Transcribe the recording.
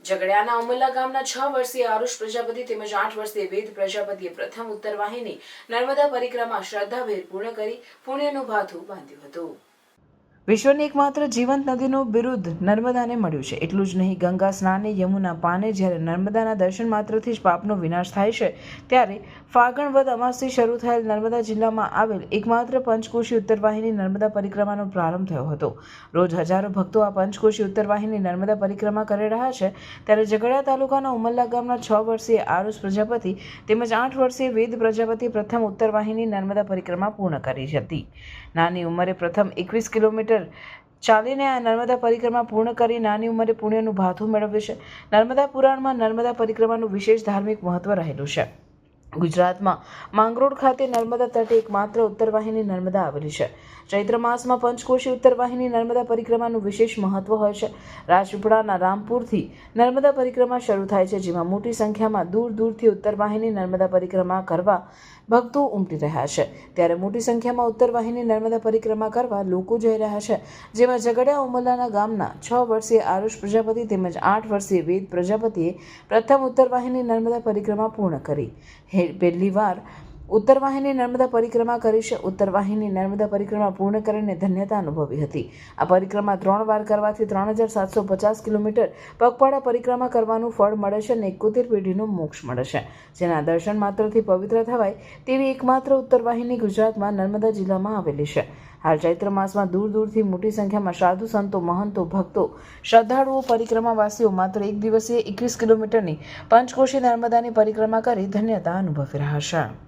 ઝઘડિયાના ઉમરલા ગામના 6 વર્ષીય આરુષ પ્રજાપતિ તેમજ 8 વર્ષીય વેદ પ્રજાપતિએ પ્રથમ ઉત્તરવાહિની નર્મદા પરિક્રમા શ્રદ્ધાભેર પૂર્ણ કરી પુણ્યનું ભાથું બાંધ્યું હતું। વિશ્વની એકમાત્ર જીવંત નદીનું બિરુદ નર્મદાને મળ્યું છે। એટલું જ નહીં, ગંગા સ્નાને યમુના પાને જ્યારે નર્મદાના દર્શન માત્રથી જ પાપનો વિનાશ થાય છે, ત્યારે ફાગણ વદ અમાસથી શરૂ થયેલ નર્મદા જિલ્લામાં આવેલ એકમાત્ર પંચકોશી ઉત્તરવાહિની નર્મદા પરિક્રમાનો પ્રારંભ થયો હતો। રોજ હજારો ભક્તો આ પંચકોશી ઉત્તરવાહિની નર્મદા પરિક્રમા કરી રહ્યા છે, ત્યારે ઝઘડિયા તાલુકાના ઉમરલા ગામના 6 વર્ષીય આરુષ પ્રજાપતિ તેમજ 8 વર્ષીય વેદ પ્રજાપતિ પ્રથમ ઉત્તરવાહિની નર્મદા પરિક્રમા પૂર્ણ કરી હતી। નાની ઉંમરે પ્રથમ 21 કિલોમીટર ચાલીને આ નર્મદા પરિક્રમા પૂર્ણ કરી નાની ઉંમરે પુણ્યનું ભાથું મેળવ્યું છે। નર્મદા પુરાણમાં નર્મદા પરિક્રમાનું વિશેષ ધાર્મિક મહત્વ રહેલું છે। ગુજરાતમાં માંગરોળ ખાતે નર્મદા તટે એકમાત્ર ઉત્તરવાહિની નર્મદા આવેલી છે। ચૈત્ર માસમાં પંચકોશી ઉત્તરવાહિની નર્મદા પરિક્રમાનું વિશેષ મહત્વ હોય છે। રાજપીપળાના રામપુરથી નર્મદા પરિક્રમા શરૂ થાય છે, જેમાં મોટી સંખ્યામાં દૂર દૂરથી ઉત્તરવાહિની નર્મદા પરિક્રમા કરવા ભક્તો ઉમટી રહ્યા છે। ત્યારે મોટી સંખ્યામાં ઉત્તરવાહિની નર્મદા પરિક્રમા કરવા લોકો જઈ રહ્યા છે, જેમાં ઝઘડિયા ઉમરલાના ગામના 6 વર્ષીય આરુષ પ્રજાપતિ તેમજ 8 વર્ષીય વેદ પ્રજાપતિએ પ્રથમ ઉત્તરવાહિની નર્મદા પરિક્રમા પૂર્ણ કરી। પહેલી વાર ઉત્તરવાહિની નર્મદા પરિક્રમા કરી છે। ઉત્તરવાહિની નર્મદા પરિક્રમા પૂર્ણ કરીને ધન્યતા અનુભવી હતી। આ પરિક્રમા 3 વાર કરવાથી 3750 કિલોમીટર પગપાળા પરિક્રમા કરવાનું ફળ મળે છે અને 71 પેઢીનો મોક્ષ મળે છે, જેના દર્શન માત્રથી પવિત્ર થવાય તેવી એકમાત્ર ઉત્તરવાહિની ગુજરાતમાં નર્મદા જિલ્લામાં આવેલી છે। હાલ ચૈત્ર માસમાં દૂર દૂરથી મોટી સંખ્યામાં સાધુ સંતો, મહંતો, ભક્તો, શ્રદ્ધાળુઓ, પરિક્રમાવાસીઓ માત્ર એક દિવસીય 21 કિલોમીટરની પંચકોશી નર્મદાની પરિક્રમા કરી ધન્યતા અનુભવી રહ્યા છે।